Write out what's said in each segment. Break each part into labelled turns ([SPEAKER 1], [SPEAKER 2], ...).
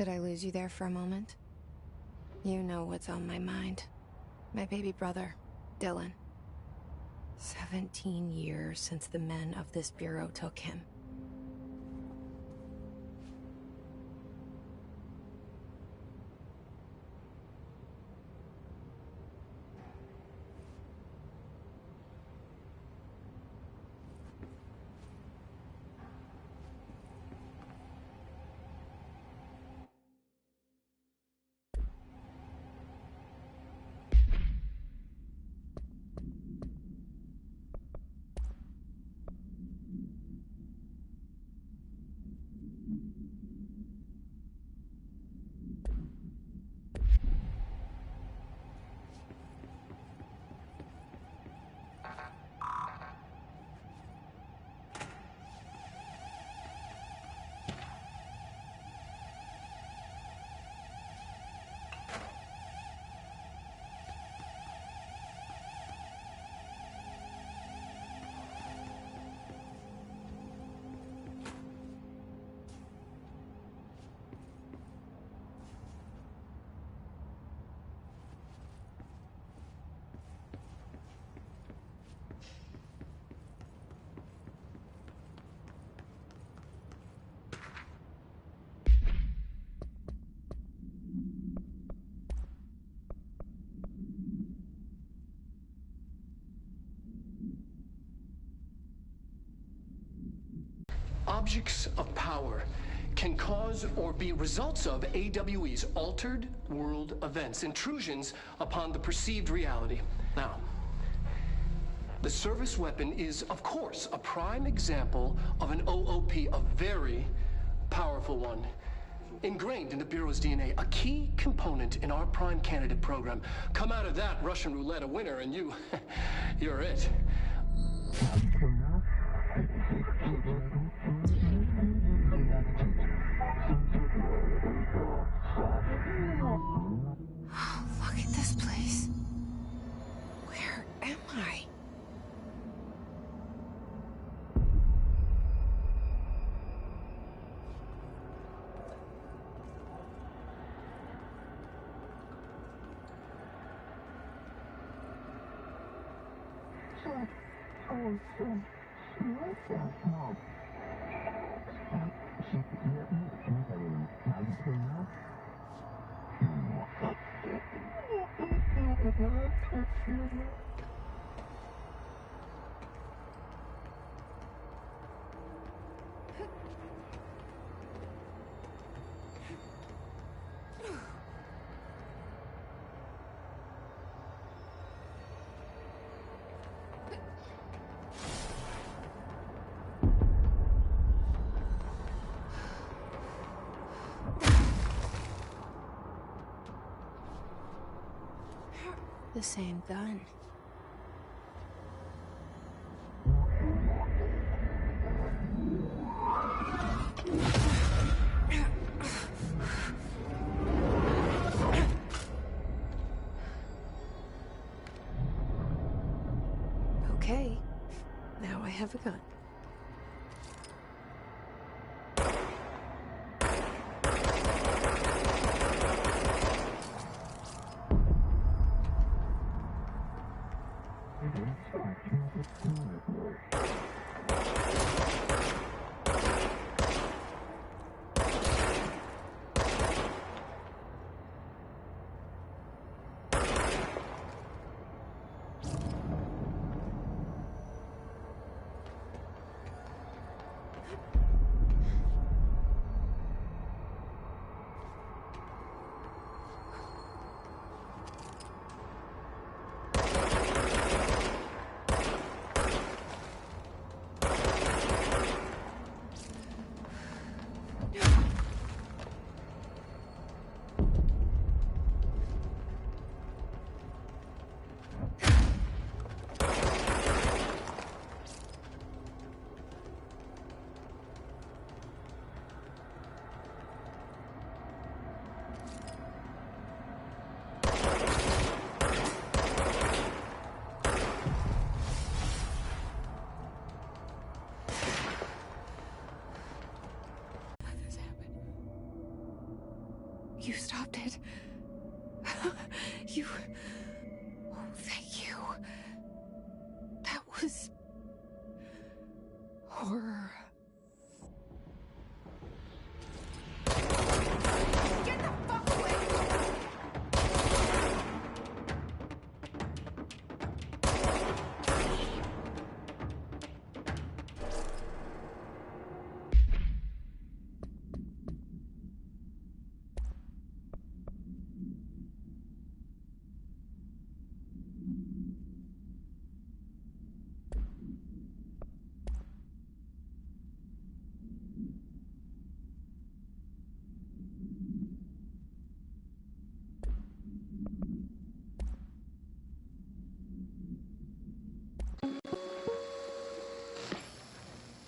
[SPEAKER 1] Could I lose you there for a moment? You know what's on my mind. My baby brother, Dylan. 17 years since the men of this bureau took him.
[SPEAKER 2] Objects of power can cause or be results of AWE's altered world events, intrusions upon the perceived reality. Now, the service weapon is, of course, a prime example of an OOP, a very powerful one. Ingrained in the Bureau's DNA, a key component in our prime candidate program. Come out of that Russian roulette a winner and you're it.
[SPEAKER 1] Look at this place. Where am I? The same gun. Okay, now I have a gun. You... Oh, thank you. That was... horror. Get the fuck away!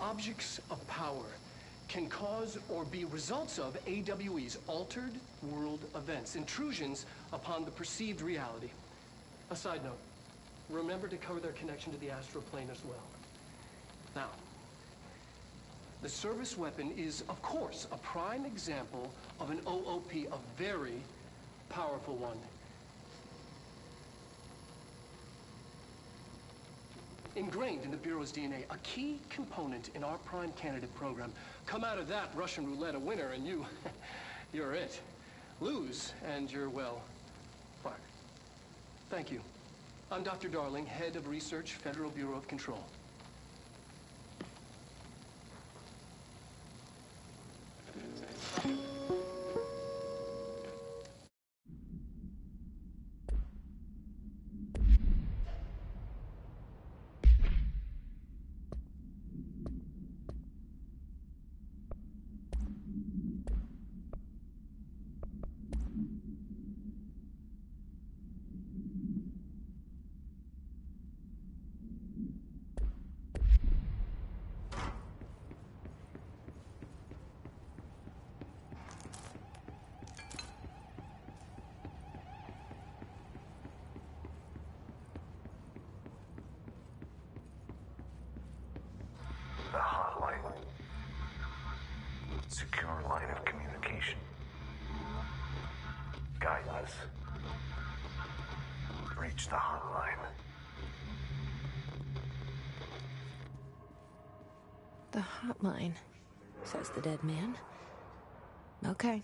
[SPEAKER 2] Objects of power can cause or be results of AWE's altered world events, intrusions upon the perceived reality. A side note, remember to cover their connection to the astral plane as well. Now, the service weapon is, of course, a prime example of an OOP, a very powerful one. Ingrained in the Bureau's DNA, a key component in our prime candidate program. Come out of that Russian roulette a winner and you're it. Lose and you're, well, fired. Thank you. I'm Dr. Darling, Head of Research, Federal Bureau of Control.
[SPEAKER 3] The hotline. Secure line of communication. Guide us. Reach the hotline.
[SPEAKER 1] The hotline, says the dead man. Okay.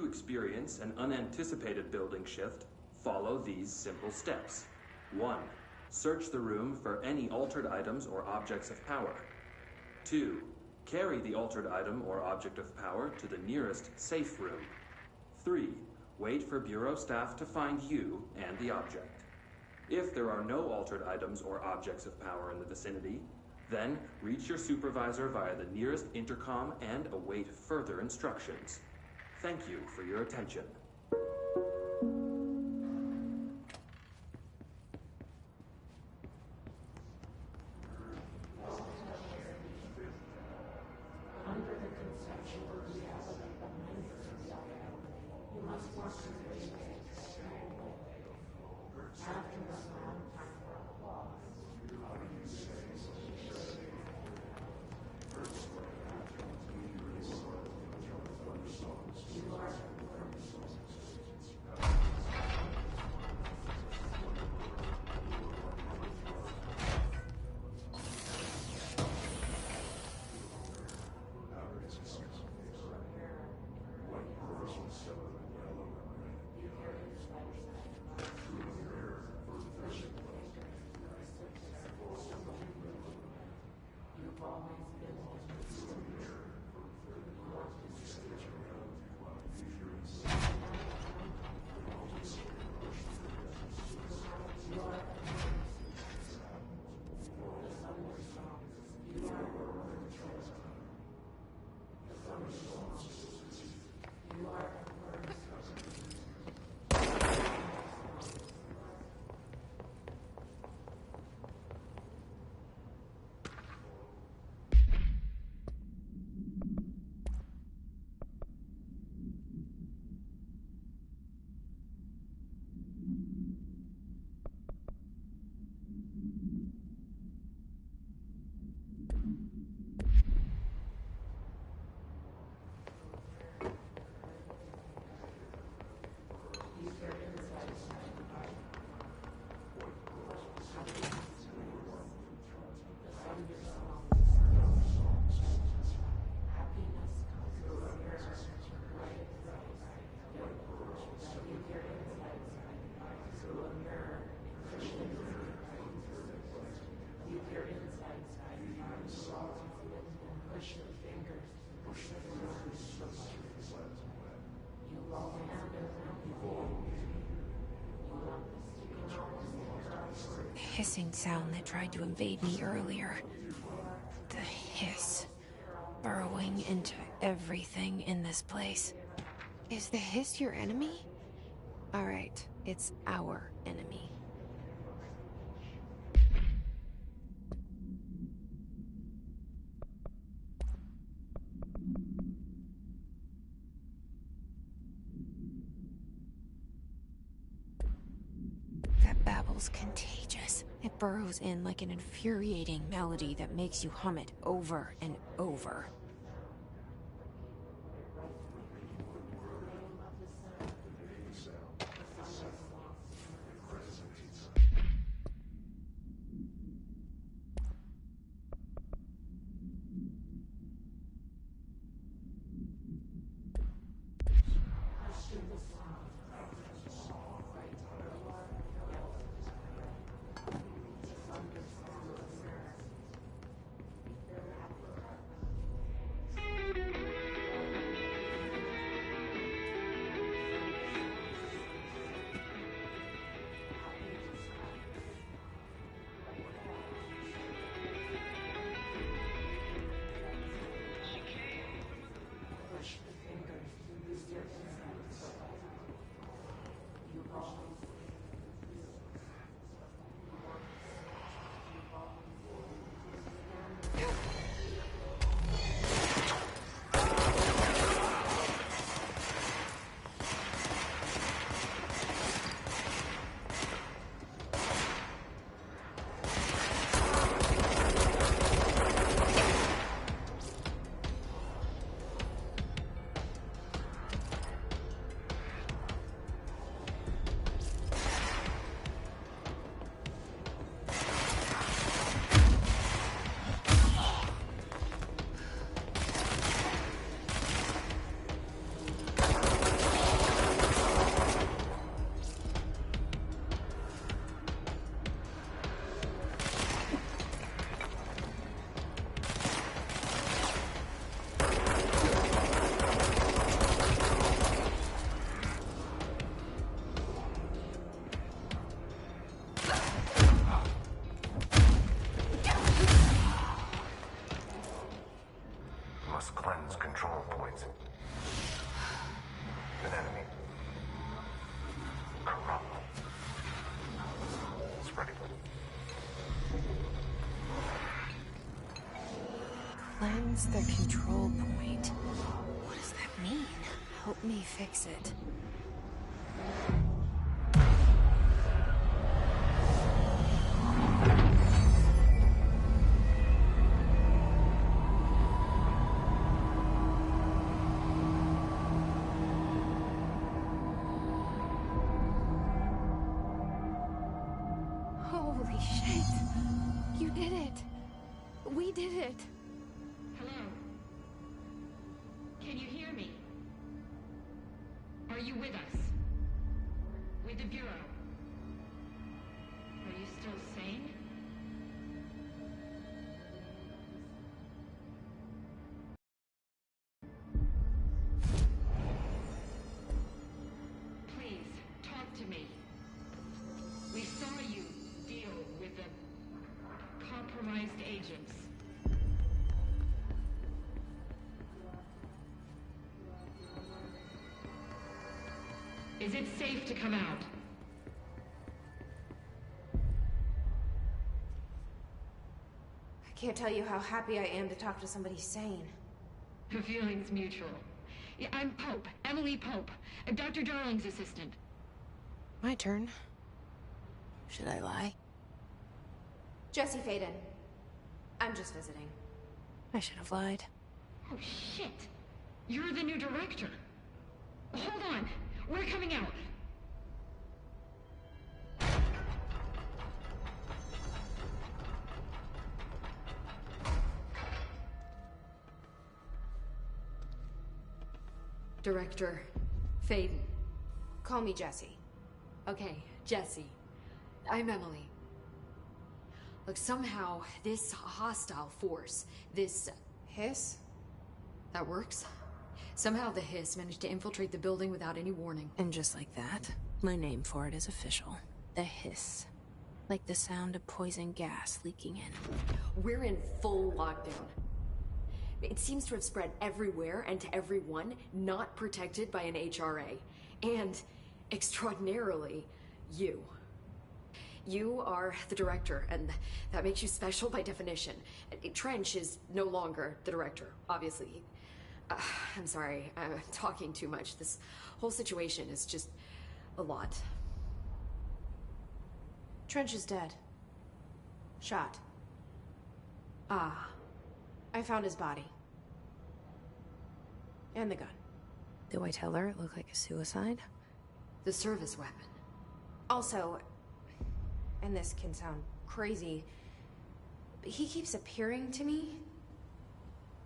[SPEAKER 4] experience an unanticipated building shift, follow these simple steps. 1. Search the room for any altered items or objects of power. 2. Carry the altered item or object of power to the nearest safe room. 3. Wait for Bureau staff to find you and the object. If there are no altered items or objects of power in the vicinity, then reach your supervisor via the nearest intercom and await further instructions. Thank you for your attention.
[SPEAKER 1] Hissing sound that tried to invade me earlier. The hiss. Burrowing into everything in this place. Is the hiss your enemy? Alright, it's our enemy. That babble's contagious. It burrows in like an infuriating melody that makes you hum it over and over. Cleanse the control point. What does that mean? Help me fix it. Holy shit! You did it! We did it!
[SPEAKER 5] Hello? Can you hear me? Are you with us? With the Bureau? Are you still sane? Please, talk to me. We saw you deal with the compromised agents. Is it safe to come out?
[SPEAKER 1] I can't tell you how happy I am to talk to somebody sane.
[SPEAKER 5] The feeling's mutual. Yeah, I'm Pope, Emily Pope, Dr. Darling's assistant.
[SPEAKER 1] My turn. Should I lie? Jesse Faden. I'm just visiting. I should have lied.
[SPEAKER 5] Oh, shit. You're the new director. Hold on. We're coming out.
[SPEAKER 6] Director Faden.
[SPEAKER 1] Call me Jesse.
[SPEAKER 6] Okay, Jesse. I'm Emily. Look, somehow this hostile force, this...
[SPEAKER 1] Hiss?
[SPEAKER 6] that works? Somehow the Hiss managed to infiltrate the building without any warning.
[SPEAKER 1] And just like that, my name for it is official. The Hiss. Like the sound of poison gas leaking in.
[SPEAKER 6] We're in full lockdown. It seems to have spread everywhere and to everyone not protected by an HRA. And, extraordinarily, you. You are the director, and that makes you special by definition. Trench is no longer the director, obviously. I'm sorry, I'm talking too much. This whole situation is just a lot.
[SPEAKER 1] Trench is dead. Shot.
[SPEAKER 6] Ah.
[SPEAKER 1] I found his body. And the gun. Do I tell her it looked like a suicide?
[SPEAKER 6] The service weapon.
[SPEAKER 1] Also, and this can sound crazy, but he keeps appearing to me,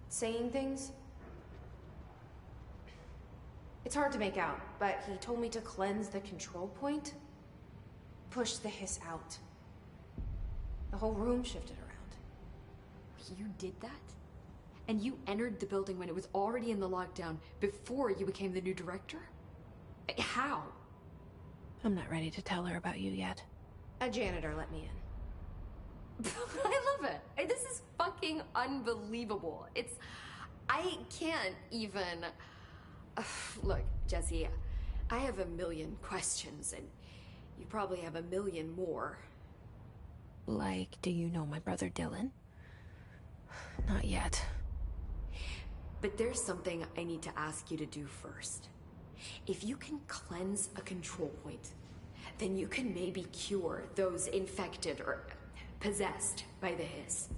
[SPEAKER 1] saying things. It's hard to make out, but he told me to cleanse the control point, push the Hiss out. The whole room shifted around.
[SPEAKER 6] You did that? And you entered the building when it was already in the lockdown before you became the new director? How?
[SPEAKER 1] I'm not ready to tell her about you yet. A janitor let me in.
[SPEAKER 6] I love it. This is fucking unbelievable. I can't even... Look, Jesse, I have a million questions, and you probably have a million more.
[SPEAKER 1] Like, do you know my brother Dylan? Not yet.
[SPEAKER 6] But there's something I need to ask you to do first. If you can cleanse a control point, then you can maybe cure those infected or possessed by the Hiss.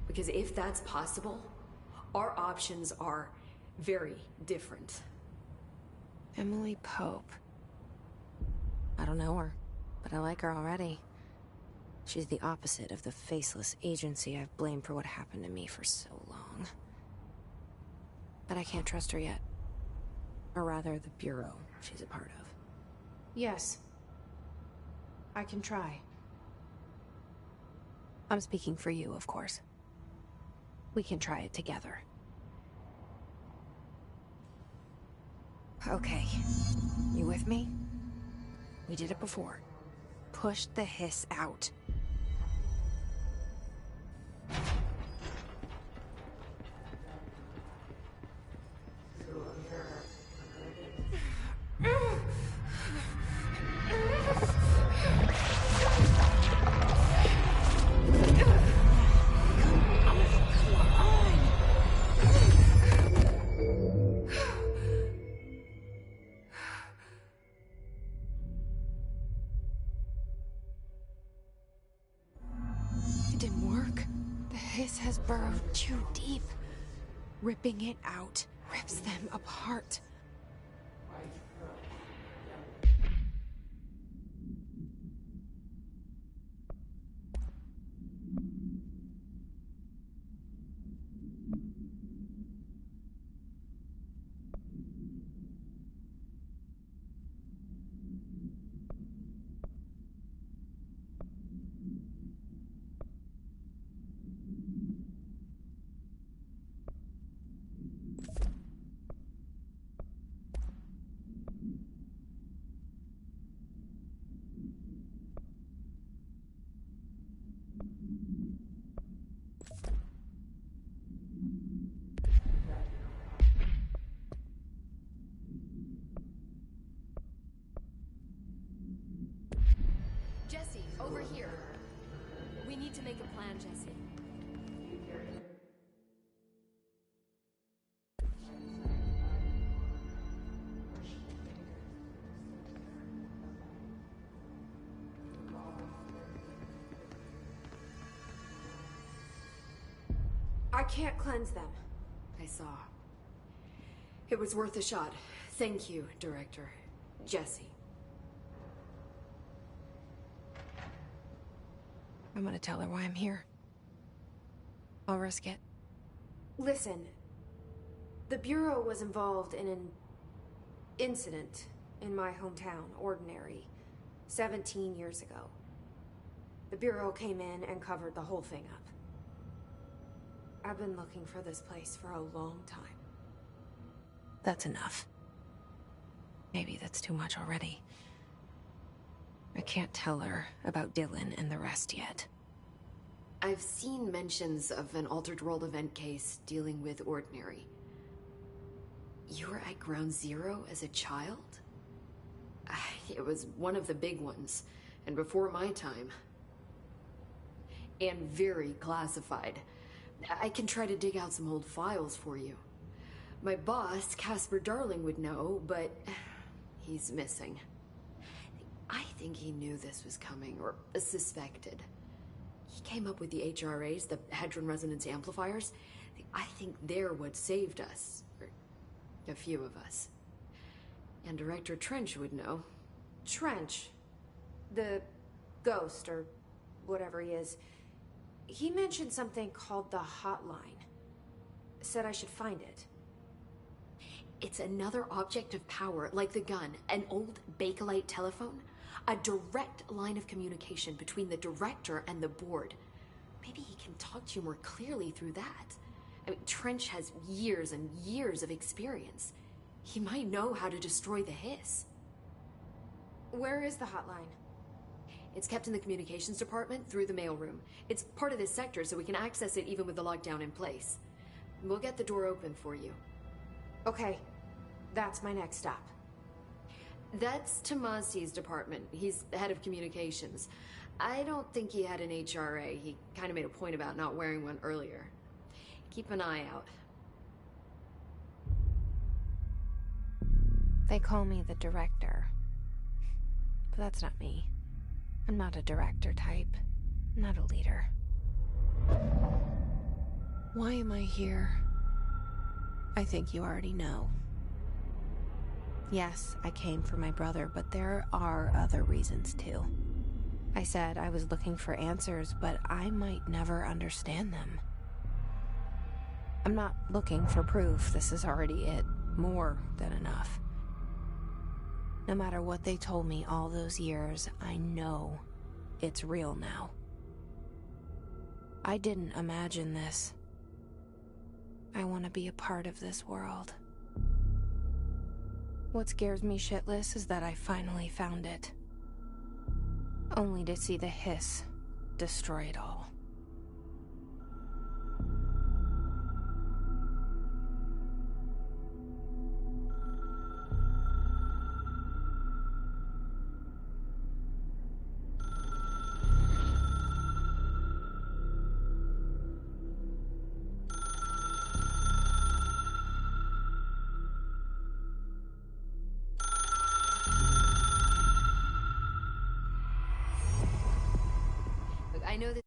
[SPEAKER 6] Because if that's possible, our options are very different.
[SPEAKER 1] Emily Pope. I don't know her, but I like her already. She's the opposite of the faceless agency I've blamed for what happened to me for so long. But I can't trust her yet. Or rather, the Bureau she's a part of. Yes. I can try. I'm speaking for you, of course. We can try it together. Okay. You with me? We did it before. Push the Hiss out. hiss has burrowed too deep. Ripping it out rips them apart.
[SPEAKER 6] Jesse, over here. We need to make a plan, Jesse.
[SPEAKER 1] I can't cleanse them.
[SPEAKER 6] I saw. It was worth a shot. Thank you, Director. Jesse.
[SPEAKER 1] I'm gonna tell her why I'm here. I'll risk it.
[SPEAKER 7] Listen, the Bureau was involved in an incident in my hometown, Ordinary, 17 years ago. The Bureau came in and covered the whole thing up. I've been looking for this place for a long time.
[SPEAKER 1] That's enough. Maybe that's too much already. I can't tell her about Dylan and the rest yet.
[SPEAKER 6] I've seen mentions of an Altered World event case dealing with Ordinary. You were at Ground Zero as a child? It was one of the big ones, and before my time. And very classified. I can try to dig out some old files for you. My boss, Casper Darling, would know, but he's missing. I think he knew this was coming, or suspected. He came up with the HRAs, the Hadron Resonance Amplifiers. I think they're what saved us. Or a few of us. And Director Trench would know.
[SPEAKER 7] Trench, the ghost, or whatever he is, he mentioned something called the Hotline. Said I should find it.
[SPEAKER 6] It's another object of power, like the gun, an old Bakelite telephone. A direct line of communication between the Director and the board. Maybe he can talk to you more clearly through that. I mean, Trench has years and years of experience. He might know how to destroy the hiss.
[SPEAKER 7] Where is the hotline?
[SPEAKER 6] It's kept in the communications department through the mailroom. It's part of this sector, so we can access it even with the lockdown in place. We'll get the door open for you.
[SPEAKER 7] Okay, that's my next stop.
[SPEAKER 6] That's Tomasi's department. He's the head of communications. I don't think he had an HRA. He kind of made a point about not wearing one earlier. Keep an eye out.
[SPEAKER 1] They call me the Director. But that's not me. I'm not a director type. I'm not a leader. Why am I here? I think you already know. Yes, I came for my brother, but there are other reasons too. I said I was looking for answers, but I might never understand them. I'm not looking for proof. This is already it. More than enough. No matter what they told me all those years, I know it's real now. I didn't imagine this. I want to be a part of this world. What scares me shitless is that I finally found it. Only to see the hiss destroy it all.
[SPEAKER 6] I know this